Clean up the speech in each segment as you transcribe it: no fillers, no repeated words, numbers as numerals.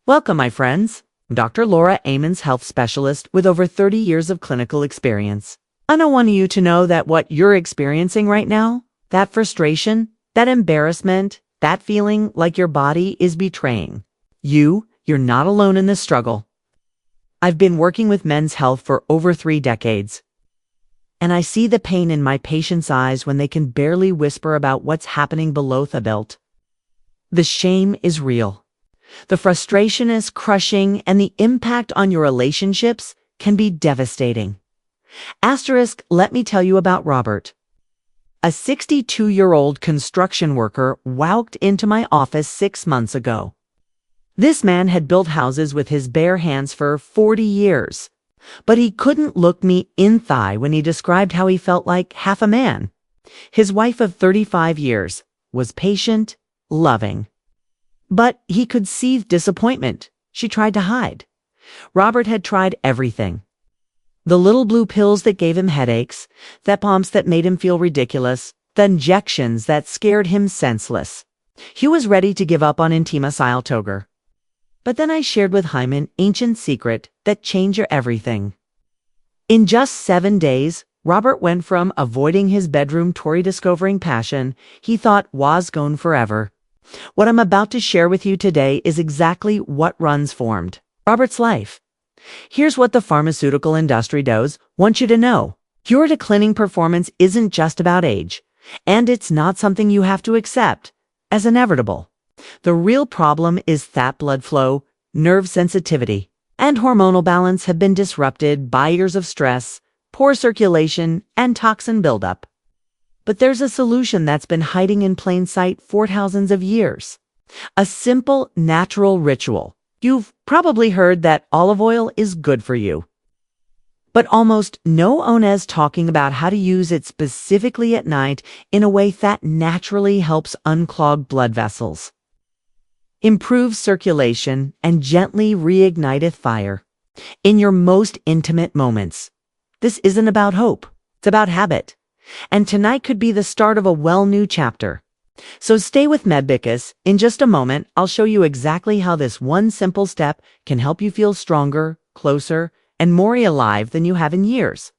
Welcome, my friends. I'm Dr. Laura Amons, health specialist with over 30 years of clinical experience. I don't want you to know that what you're experiencing right now, that frustration, that embarrassment, that feeling like your body is betraying you're not alone in this struggle. I've been working with men's health for over 3 decades, and I see the pain in my patients' eyes when they can barely whisper about what's happening below the belt. The shame is real. The frustration is crushing, and the impact on your relationships can be devastating. Asterisk, let me tell you about Robert. A 62-year-old construction worker walked into my office 6 months ago. This man had built houses with his bare hands for 40 years, but he couldn't look me in thigh when he described how he felt like half a man. His wife of 35 years was patient, loving. But he could seethe disappointment. She tried to hide. Robert had tried everything. The little blue pills that gave him headaches, the pumps that made him feel ridiculous, the injections that scared him senseless. He was ready to give up on Intima-Siltoger. But then I shared with him an ancient secret that changed your everything. In just 7 days, Robert went from avoiding his bedroom to discovering passion he thought was gone forever. What I'm about to share with you today is exactly what runs formed Robert's life. Here's what the pharmaceutical industry does want you to know. Your declining performance isn't just about age, and it's not something you have to accept as inevitable. The real problem is that blood flow, nerve sensitivity, and hormonal balance have been disrupted by years of stress, poor circulation, and toxin buildup. But there's a solution that's been hiding in plain sight for thousands of years. A simple, natural ritual. You've probably heard that olive oil is good for you. But almost no one is talking about how to use it specifically at night in a way that naturally helps unclog blood vessels, improves circulation, and gently reigniteth fire in your most intimate moments. This isn't about hope. It's about habit. And tonight could be the start of a new chapter. So stay with Medbicus. In just a moment, I'll show you exactly how this one simple step can help you feel stronger, closer, and more alive than you have in years.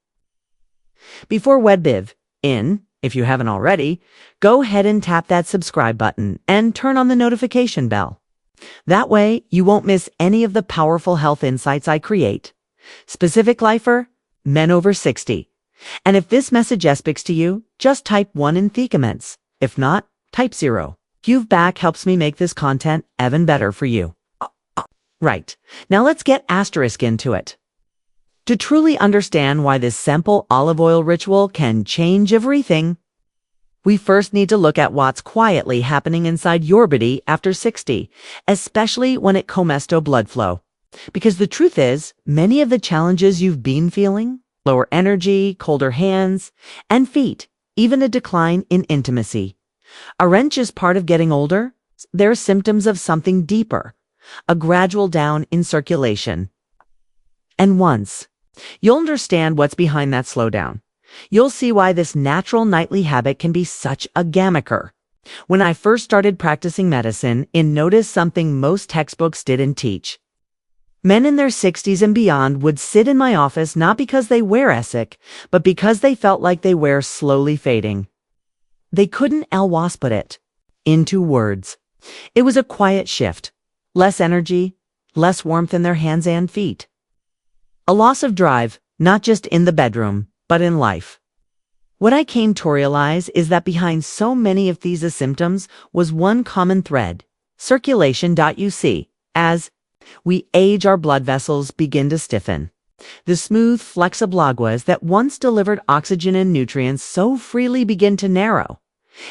Before Wedbiv, if you haven't already, go ahead and tap that subscribe button and turn on the notification bell. That way, you won't miss any of the powerful health insights I create. Specific lifer, men over 60. And if this message speaks to you, just type 1 in the comments. If not, type 0. Give back helps me make this content even better for you. Right, now let's get asterisk into it. To truly understand why this simple olive oil ritual can change everything, we first need to look at what's quietly happening inside your body after 60, especially when it comes to blood flow. Because the truth is, many of the challenges you've been feeling, lower energy, colder hands and feet, even a decline in intimacy, aren't just part of getting older. They're symptoms of something deeper, a gradual down in circulation. And once you'll understand what's behind that slowdown, you'll see why this natural nightly habit can be such a game changer. When I first started practicing medicine, I noticed something most textbooks didn't teach. Men in their 60s and beyond would sit in my office not because they were sick, but because they felt like they were slowly fading. They couldn't put it into words. It was a quiet shift. Less energy, less warmth in their hands and feet. A loss of drive, not just in the bedroom, but in life. What I came to realize is that behind so many of these symptoms was one common thread: circulation. You see, as we age, our blood vessels begin to stiffen. The smooth, flexible aguas that once delivered oxygen and nutrients so freely begin to narrow.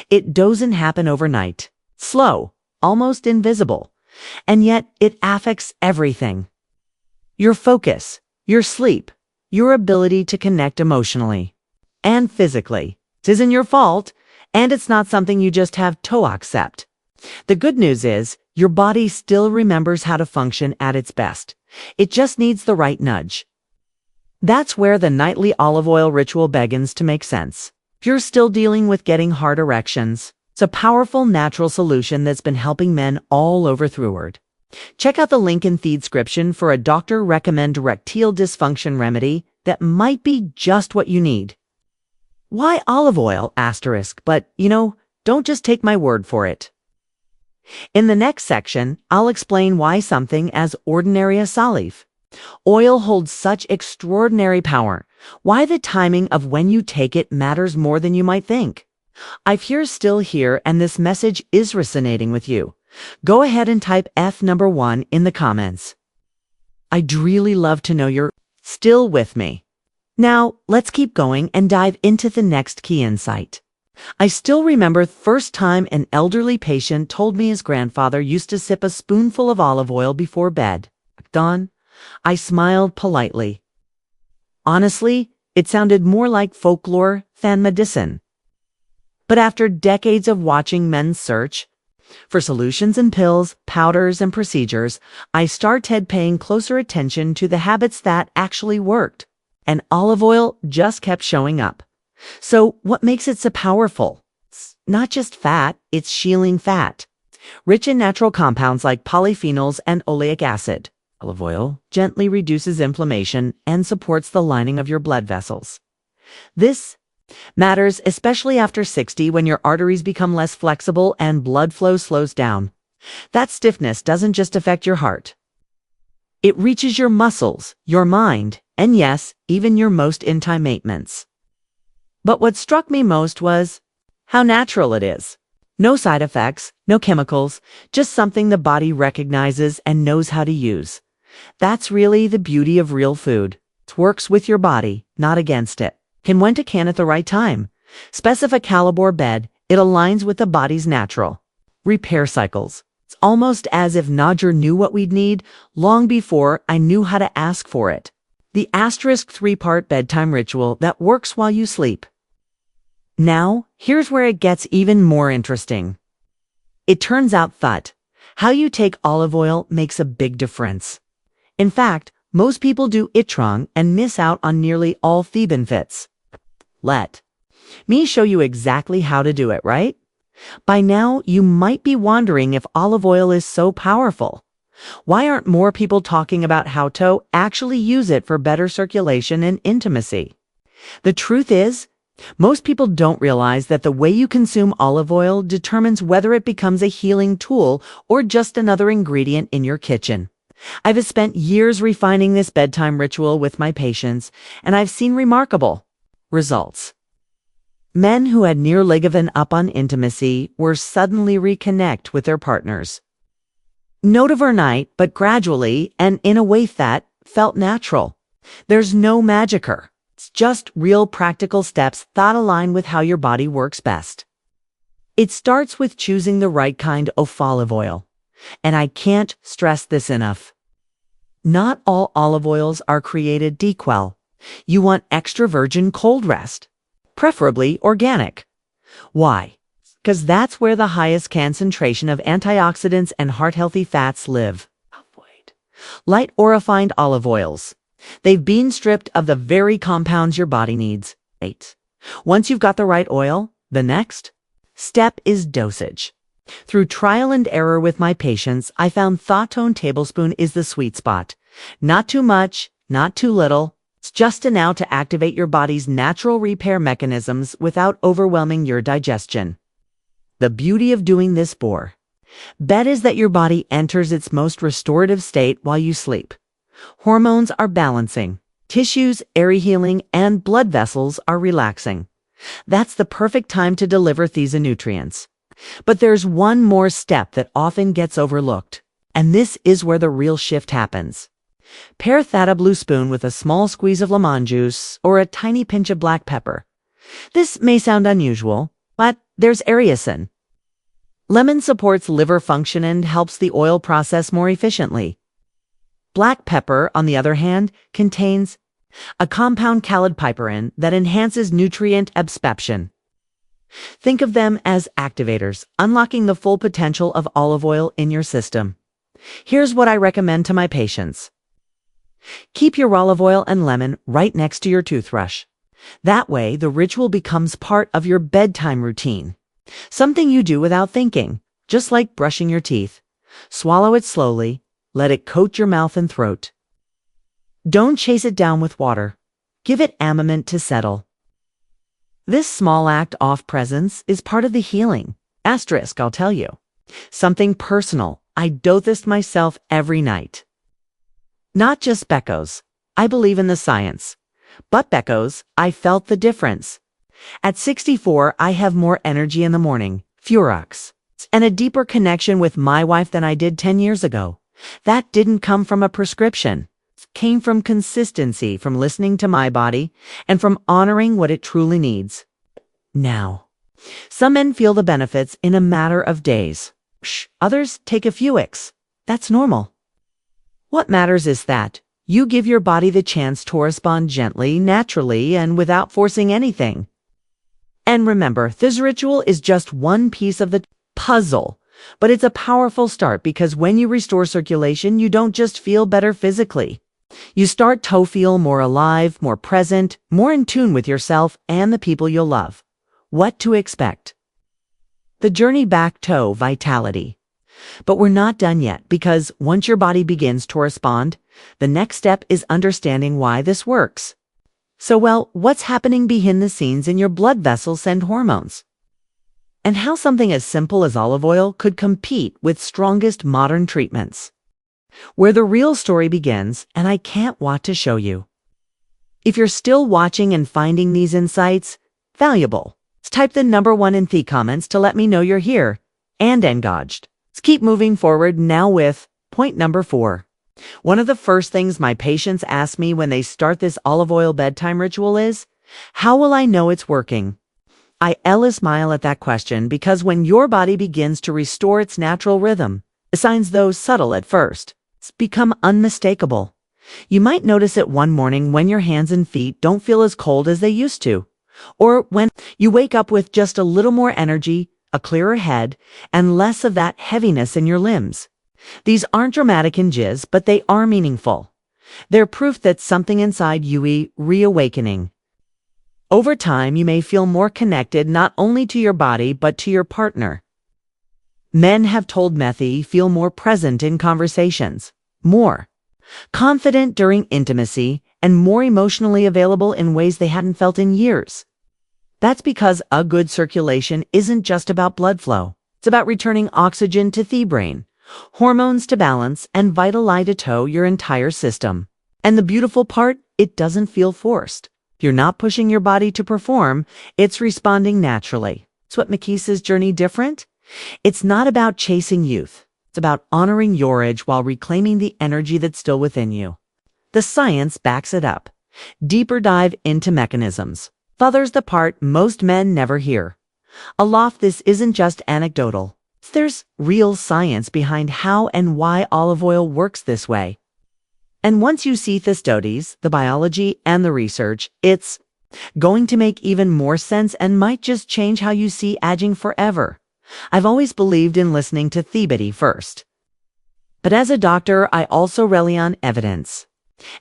It doesn't happen overnight. Slow, almost invisible. And yet it affects everything. Your focus, your sleep, your ability to connect emotionally and physically. It isn't your fault, and it's not something you just have to accept. The good news is, your body still remembers how to function at its best. It just needs the right nudge. That's where the nightly olive oil ritual begins to make sense. If you're still dealing with getting hard erections, it's a powerful natural solution that's been helping men all over throughout. Check out the link in the description for a doctor-recommended erectile dysfunction remedy that might be just what you need. Why olive oil? But, don't just take my word for it. In the next section, I'll explain why something as ordinary as olive oil holds such extraordinary power, why the timing of when you take it matters more than you might think. If you're still here and this message is resonating with you, go ahead and type F number 1 in the comments. I'd really love to know you're still with me. Now, let's keep going and dive into the next key insight. I still remember the first time an elderly patient told me his grandfather used to sip a spoonful of olive oil before bed. Dawn, I smiled politely. Honestly, it sounded more like folklore than medicine. But after decades of watching men search for solutions in pills, powders, and procedures, I started paying closer attention to the habits that actually worked. And olive oil just kept showing up. So what makes it so powerful? It's not just fat, it's shielding fat. Rich in natural compounds like polyphenols and oleic acid. Olive oil gently reduces inflammation and supports the lining of your blood vessels. This matters especially after 60 when your arteries become less flexible and blood flow slows down. That stiffness doesn't just affect your heart. It reaches your muscles, your mind, and yes, even your most intimate maintenance. But what struck me most was how natural it is. No side effects, no chemicals, just something the body recognizes and knows how to use. That's really the beauty of real food. It works with your body, not against it. Can when to can at the right time. Specify caliber bed, it aligns with the body's natural repair cycles. It's almost as if Nadja knew what we'd need long before I knew how to ask for it. The asterisk 3-part bedtime ritual that works while you sleep. Now, here's where it gets even more interesting. It turns out that how you take olive oil makes a big difference. In fact, most people do it wrong and miss out on nearly all the benefits. Let me show you exactly how to do it, right? By now, you might be wondering if olive oil is so powerful. Why aren't more people talking about how to actually use it for better circulation and intimacy? The truth is, most people don't realize that the way you consume olive oil determines whether it becomes a healing tool or just another ingredient in your kitchen. I've spent years refining this bedtime ritual with my patients, and I've seen remarkable results. Men who had nearly given up on intimacy were suddenly reconnect with their partners. Not overnight, but gradually, and in a way that felt natural. There's no magicer. It's just real practical steps that align with how your body works best. It starts with choosing the right kind of olive oil. And I can't stress this enough. Not all olive oils are created equal. You want extra virgin cold rest, preferably organic. Why? Because that's where the highest concentration of antioxidants and heart-healthy fats live. Avoid light or refined olive oils. They've been stripped of the very compounds your body needs. 8. Once you've got the right oil, the next step is dosage. Through trial and error with my patients, I found tone tablespoon is the sweet spot. Not too much, not too little. It's just enough to activate your body's natural repair mechanisms without overwhelming your digestion. The beauty of doing this bed is that your body enters its most restorative state while you sleep. Hormones are balancing, tissues are healing, and blood vessels are relaxing. That's the perfect time to deliver these nutrients. But there's one more step that often gets overlooked, and this is where the real shift happens. Pair a blue spoon with a small squeeze of lemon juice or a tiny pinch of black pepper. This may sound unusual, but there's aerosine. Lemon supports liver function and helps the oil process more efficiently. Black pepper, on the other hand, contains a compound called piperin that enhances nutrient absorption. Think of them as activators, unlocking the full potential of olive oil in your system. Here's what I recommend to my patients. Keep your olive oil and lemon right next to your toothbrush. That way, the ritual becomes part of your bedtime routine. Something you do without thinking, just like brushing your teeth. Swallow it slowly. Let it coat your mouth and throat. Don't chase it down with water. Give it a moment to settle. This small act of presence is part of the healing. Asterisk, I'll tell you. Something personal. I do this myself every night. Not just Beckos. I believe in the science. But Beckos, I felt the difference. At 64, I have more energy in the morning, fewer ups, and a deeper connection with my wife than I did 10 years ago. That didn't come from a prescription. It came from consistency, from listening to my body, and from honoring what it truly needs. Now, some men feel the benefits in a matter of days. Others take a few weeks. That's normal. What matters is that you give your body the chance to respond gently, naturally, and without forcing anything. And remember, this ritual is just one piece of the puzzle, but it's a powerful start because when you restore circulation, you don't just feel better physically. You start to feel more alive, more present, more in tune with yourself and the people you'll love. What to expect? The journey back to vitality. But we're not done yet because once your body begins to respond, the next step is understanding why this works. So, what's happening behind the scenes in your blood vessels and hormones? And how something as simple as olive oil could compete with strongest modern treatments. Where the real story begins, and I can't wait to show you. If you're still watching and finding these insights valuable, type the number 1 in the comments to let me know you're here and engaged. Let's keep moving forward now with point number 4. One of the first things my patients ask me when they start this olive oil bedtime ritual is, how will I know it's working? I smile at that question because when your body begins to restore its natural rhythm, signs though subtle at first, become unmistakable. You might notice it one morning when your hands and feet don't feel as cold as they used to, or when you wake up with just a little more energy, a clearer head, and less of that heaviness in your limbs. These aren't dramatic in jizz, but they are meaningful. They're proof that something inside you is reawakening. Over time, you may feel more connected not only to your body, but to your partner. Men have told me feel more present in conversations, more confident during intimacy, and more emotionally available in ways they hadn't felt in years. That's because a good circulation isn't just about blood flow. It's about returning oxygen to the brain, hormones to balance, and vital to your entire system. And the beautiful part, it doesn't feel forced. You're not pushing your body to perform, it's responding naturally. It's what makes this journey different. It's not about chasing youth. It's about honoring your age while reclaiming the energy that's still within you. The science backs it up. Deeper dive into mechanisms. Others the part most men never hear. Aloft, this isn't just anecdotal. There's real science behind how and why olive oil works this way. And once you see the studies, the biology, and the research, it's going to make even more sense and might just change how you see aging forever. I've always believed in listening to the body first. But as a doctor, I also rely on evidence.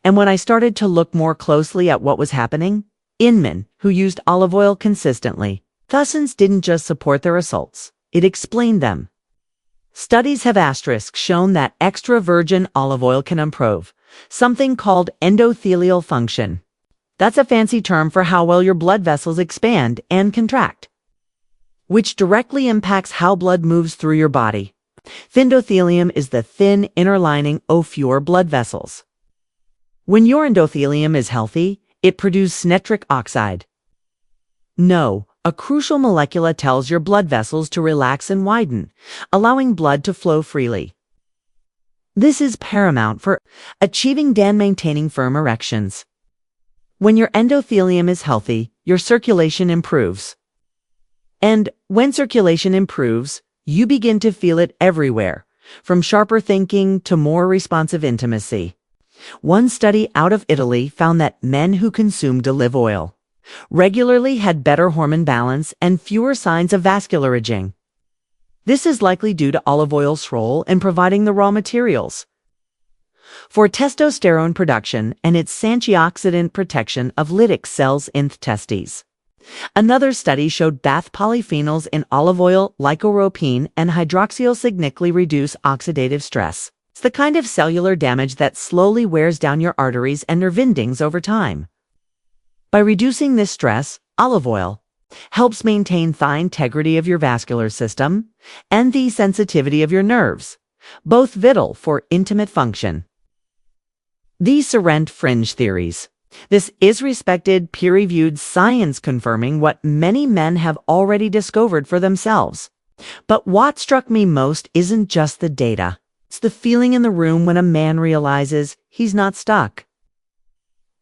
And when I started to look more closely at what was happening, in men who used olive oil consistently, thusins didn't just support their results, it explained them. Studies have shown that extra virgin olive oil can improve something called endothelial function. That's a fancy term for how well your blood vessels expand and contract, which directly impacts how blood moves through your body. Endothelium is the thin inner lining of your blood vessels. When your endothelium is healthy, it produces nitric oxide. No, a crucial molecule tells your blood vessels to relax and widen, allowing blood to flow freely. This is paramount for achieving and maintaining firm erections. When your endothelium is healthy, your circulation improves. And when circulation improves, you begin to feel it everywhere, from sharper thinking to more responsive intimacy. One study out of Italy found that men who consumed olive oil regularly had better hormone balance and fewer signs of vascular aging. This is likely due to olive oil's role in providing the raw materials for testosterone production and its antioxidant protection of lytic cells in the testes. Another study showed bath polyphenols in olive oil, lycopene, and hydroxyl significantly reduce oxidative stress. It's the kind of cellular damage that slowly wears down your arteries and nerve endings over time. By reducing this stress, olive oil helps maintain the integrity of your vascular system and the sensitivity of your nerves, both vital for intimate function. The Sarent fringe theories. This is respected, peer-reviewed science confirming what many men have already discovered for themselves. But what struck me most isn't just the data. It's the feeling in the room when a man realizes he's not stuck.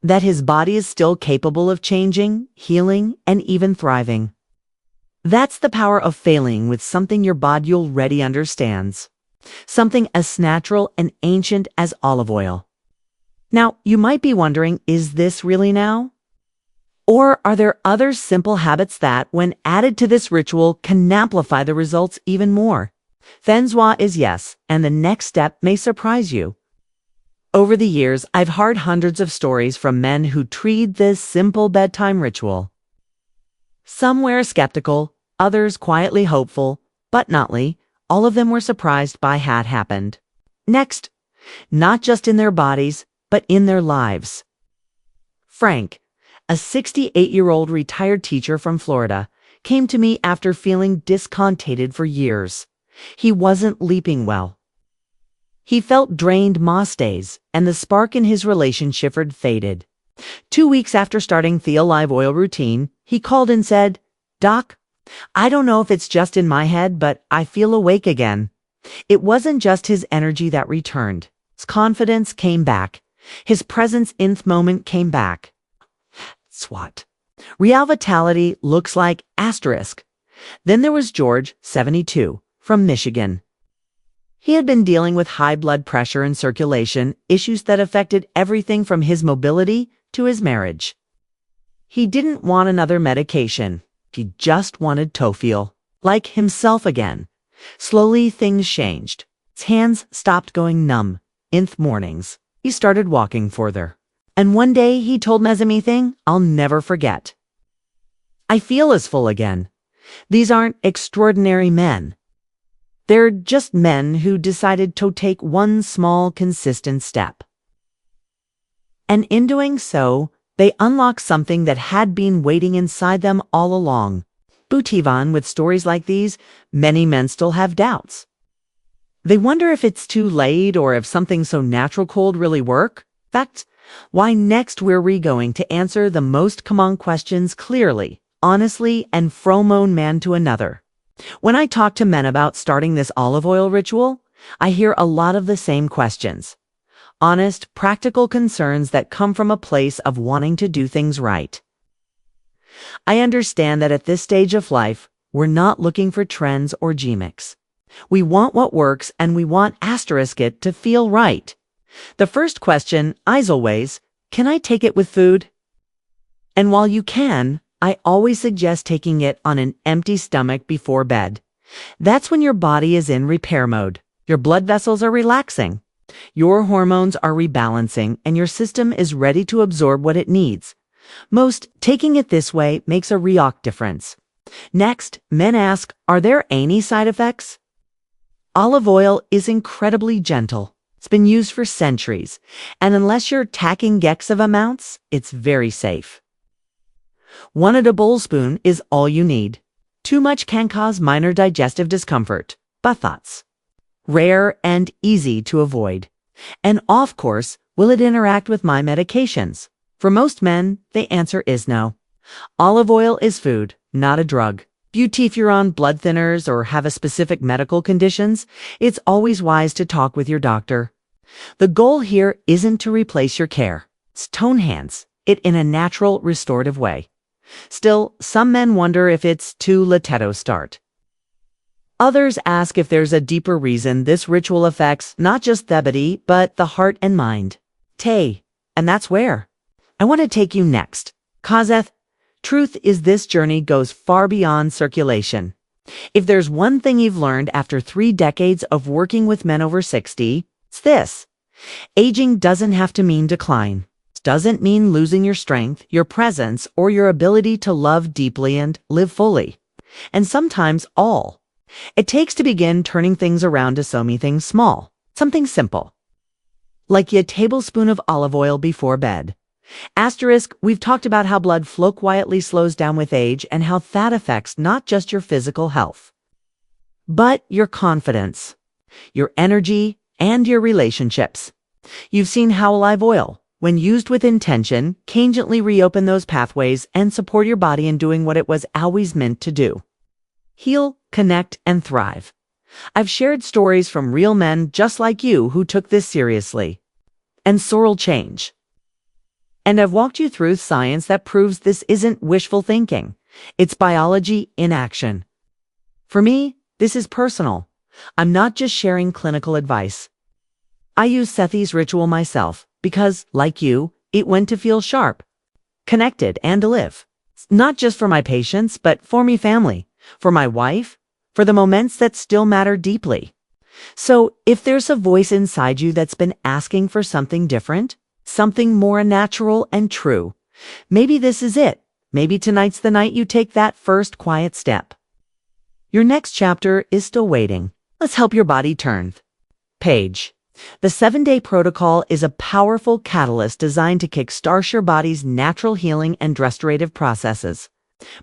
That his body is still capable of changing, healing, and even thriving. That's the power of failing with something your body already understands. Something as natural and ancient as olive oil. Now, you might be wondering, is this really now? Or are there other simple habits that, when added to this ritual, can amplify the results even more? The answer is yes, and the next step may surprise you. Over the years, I've heard hundreds of stories from men who treat this simple bedtime ritual. Some were skeptical, others quietly hopeful, but notly, all of them were surprised by what happened. Next, not just in their bodies, but in their lives. Frank, a 68-year-old retired teacher from Florida, came to me after feeling discontented for years. He wasn't sleeping well. He felt drained most days, and the spark in his relationship had faded. 2 weeks after starting the olive oil routine, he called and said, "Doc, I don't know if it's just in my head, but I feel awake again." It wasn't just his energy that returned. His confidence came back. His presence in the moment came back. SWAT. Real vitality looks like asterisk. Then there was George, 72, from Michigan. He had been dealing with high blood pressure and circulation, issues that affected everything from his mobility to his marriage. He didn't want another medication. He just wanted to feel like himself again. Slowly things changed. His hands stopped going numb. In the mornings, he started walking further. And one day he told me something I'll never forget. "I feel as full again. These aren't extraordinary men. They're just men who decided to take one small, consistent step. And in doing so, they unlocked something that had been waiting inside them all along." Butivan, with stories like these, many men still have doubts. They wonder if it's too late or if something so natural could really work. In fact, why next we're going to answer the most common questions clearly, honestly, and from one man to another. When I talk to men about starting this olive oil ritual, I hear a lot of the same questions. Honest, practical concerns that come from a place of wanting to do things right. I understand that at this stage of life, we're not looking for trends or gimmicks. We want what works, and we want it to feel right. The first question is always, can I take it with food? And while you can, I always suggest taking it on an empty stomach before bed. That's when your body is in repair mode. Your blood vessels are relaxing. Your hormones are rebalancing, and your system is ready to absorb what it needs. Most taking it this way makes a real difference. Next, men ask, are there any side effects? Olive oil is incredibly gentle. It's been used for centuries, and unless you're taking excessive amounts, it's very safe. 1 tablespoon is all you need. Too much can cause minor digestive discomfort, but thoughts. Rare and easy to avoid. And of course, will it interact with my medications? For most men, the answer is no. Olive oil is food, not a drug. If you're on blood thinners or have a specific medical conditions, it's always wise to talk with your doctor. The goal here isn't to replace your care. It's to enhance it in a natural, restorative way. Still, some men wonder if it's too late to start. Others ask if there's a deeper reason this ritual affects not just the body, but the heart and mind. And that's where I want to take you next. Truth is this journey goes far beyond circulation. If there's one thing you've learned after 3 decades of working with men over 60, it's this. Aging doesn't have to mean decline. Doesn't mean losing your strength, your presence, or your ability to love deeply and live fully. And sometimes all it takes to begin turning things around to so many things small, something simple, like a tablespoon of olive oil before bed. Asterisk, we've talked about how blood flow quietly slows down with age and how that affects not just your physical health, but your confidence, your energy, and your relationships. You've seen how olive oil, when used with intention, can gently reopen those pathways and support your body in doing what it was always meant to do: heal, connect, and thrive. I've shared stories from real men just like you who took this seriously and sorrel change. And I've walked you through science that proves this isn't wishful thinking. It's biology in action. For me, this is personal. I'm not just sharing clinical advice. I use Sethi's ritual myself because, like you, it went to feel sharp, connected, and to live. Not just for my patients, but for me family, for my wife, for the moments that still matter deeply. So if there's a voice inside you that's been asking for something different, something more natural and true, maybe this is it. Maybe tonight's the night you take that first quiet step. Your next chapter is still waiting. Let's help your body turn page. The 7-day protocol is a powerful catalyst designed to kickstart your body's natural healing and restorative processes.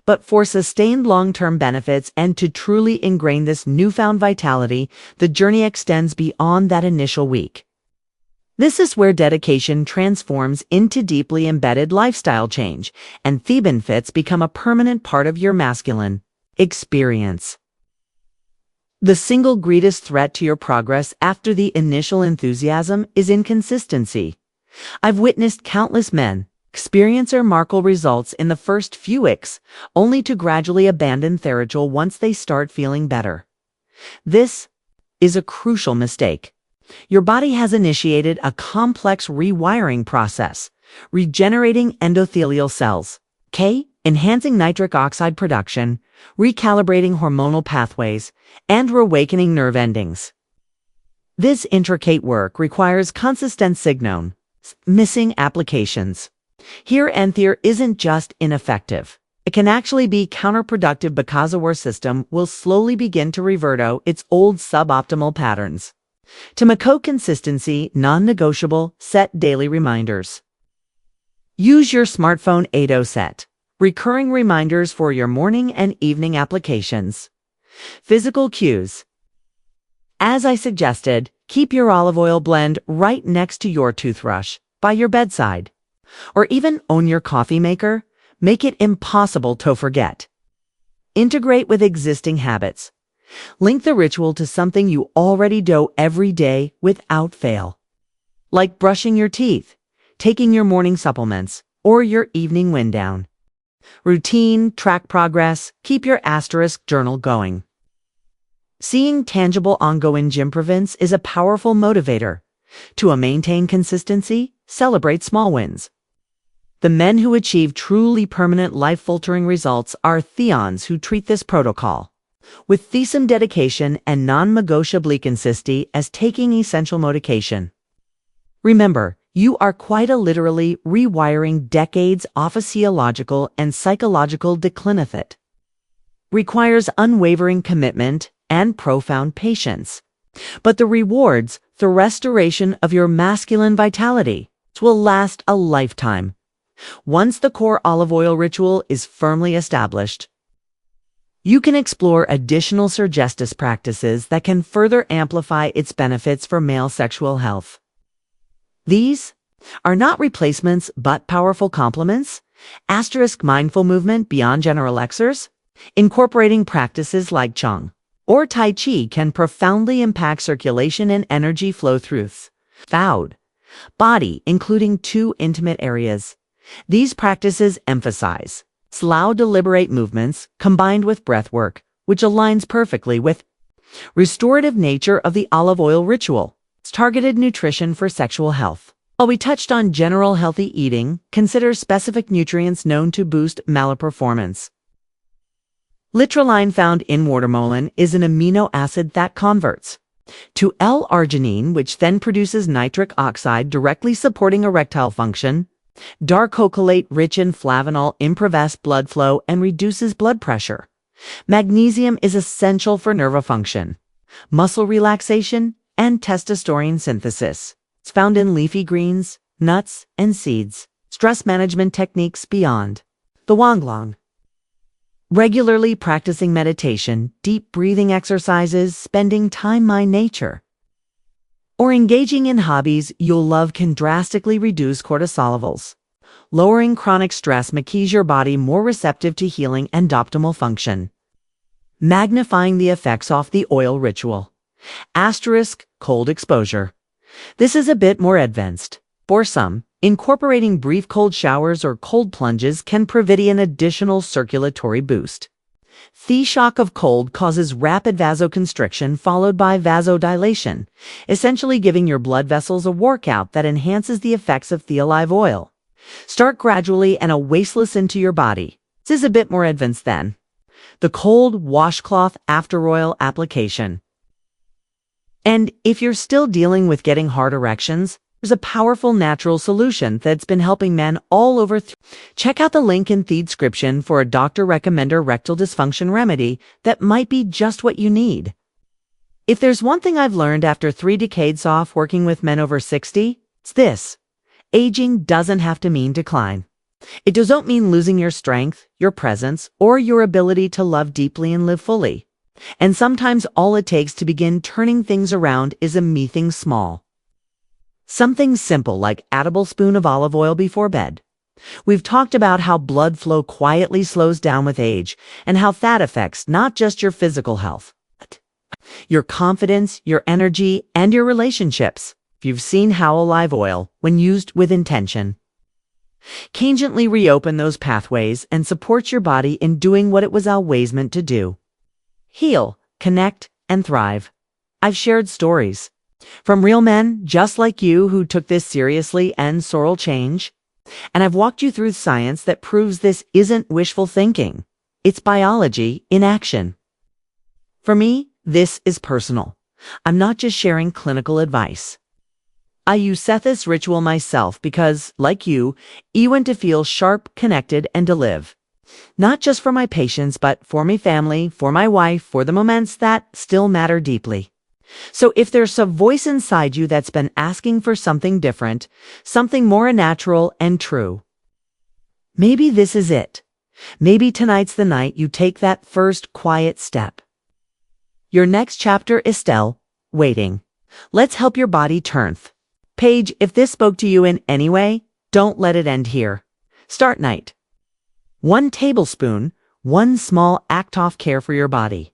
But for sustained long-term benefits and to truly ingrain this newfound vitality, the journey extends beyond that initial week. This is where dedication transforms into deeply embedded lifestyle change, and the benefits become a permanent part of your masculine experience. The single greatest threat to your progress after the initial enthusiasm is inconsistency. I've witnessed countless men experience remarkable results in the first few weeks, only to gradually abandon their ritual once they start feeling better. This is a crucial mistake. Your body has initiated a complex rewiring process, regenerating endothelial cells, enhancing nitric oxide production, recalibrating hormonal pathways, and reawakening nerve endings. This intricate work requires consistent signal, missing applications. Here, Enthir isn't just ineffective. It can actually be counterproductive because our system will slowly begin to revert to its old suboptimal patterns. To make consistency non-negotiable, set daily reminders. Use your smartphone ADO set. Recurring reminders for your morning and evening applications. Physical cues. As I suggested, keep your olive oil blend right next to your toothbrush, by your bedside. Or even own your coffee maker. Make it impossible to forget. Integrate with existing habits. Link the ritual to something you already do every day without fail. Like brushing your teeth, taking your morning supplements, or your evening wind down. Routine, track progress, keep your asterisk journal going. Seeing tangible ongoing improvements is a powerful motivator. To maintain consistency, celebrate small wins. The men who achieve truly permanent life-altering results are theons who treat this protocol with some dedication and non-negotiable consistency as taking essential medication. Remember, you are quite literally rewiring decades of physiological and psychological declinifit. Requires unwavering commitment and profound patience. But the rewards, the restoration of your masculine vitality, will last a lifetime. Once the core olive oil ritual is firmly established, you can explore additional suggestive practices that can further amplify its benefits for male sexual health. These are not replacements but powerful complements. Asterisk mindful movement beyond general exercise. Incorporating practices like Qigong or Tai Chi can profoundly impact circulation and energy flow through the body, including 2 intimate areas. These practices emphasize slow, deliberate movements combined with breath work, which aligns perfectly with restorative nature of the olive oil ritual. It's targeted nutrition for sexual health. While we touched on general healthy eating, consider specific nutrients known to boost performance. Litroline found in watermelon is an amino acid that converts to L-arginine, which then produces nitric oxide, directly supporting erectile function, Dark chocolate rich in flavanol improves blood flow and reduces blood pressure. Magnesium is essential for nerve function, muscle relaxation, and testosterone synthesis. It's found in leafy greens, nuts, and seeds. Stress management techniques beyond. The Wanglong. Regularly practicing meditation, deep breathing exercises, spending time by nature, or engaging in hobbies you'll love can drastically reduce cortisol levels. Lowering chronic stress makes your body more receptive to healing and optimal function. Magnifying the effects of the oil ritual. Asterisk cold exposure. This is a bit more advanced. For some, incorporating brief cold showers or cold plunges can provide an additional circulatory boost. The shock of cold causes rapid vasoconstriction followed by vasodilation, essentially giving your blood vessels a workout that enhances the effects of the olive oil. Start gradually and a wasteless into your body. This is a bit more advanced then. The cold washcloth after oil application. And if you're still dealing with getting hard erections, there's a powerful natural solution that's been helping men all over. Check out the link in the description for a doctor-recommended rectal dysfunction remedy that might be just what you need. If there's one thing I've learned after 3 decades off working with men over 60, it's this. Aging doesn't have to mean decline. It doesn't mean losing your strength, your presence, or your ability to love deeply and live fully. And sometimes all it takes to begin turning things around is a something small. Something simple like a tablespoon of olive oil before bed. We've talked about how blood flow quietly slows down with age and how that affects not just your physical health, but your confidence, your energy, and your relationships. You've seen how olive oil, when used with intention, can gently reopen those pathways and support your body in doing what it was always meant to do. Heal, connect, and thrive. I've shared stories from real men just like you who took this seriously and sorrel change. And I've walked you through science that proves this isn't wishful thinking. It's biology in action. For me, this is personal. I'm not just sharing clinical advice. I use this ritual myself because, like you, I want to feel sharp, connected, and to live. Not just for my patients, but for my family, for my wife, for the moments that still matter deeply. So if there's a voice inside you that's been asking for something different, something more natural and true, maybe this is it. Maybe tonight's the night you take that first quiet step. Your next chapter is still waiting. Let's help your body turn. Paige, if this spoke to you in any way, don't let it end here. Start night. 1 tablespoon, 1 small act of care for your body.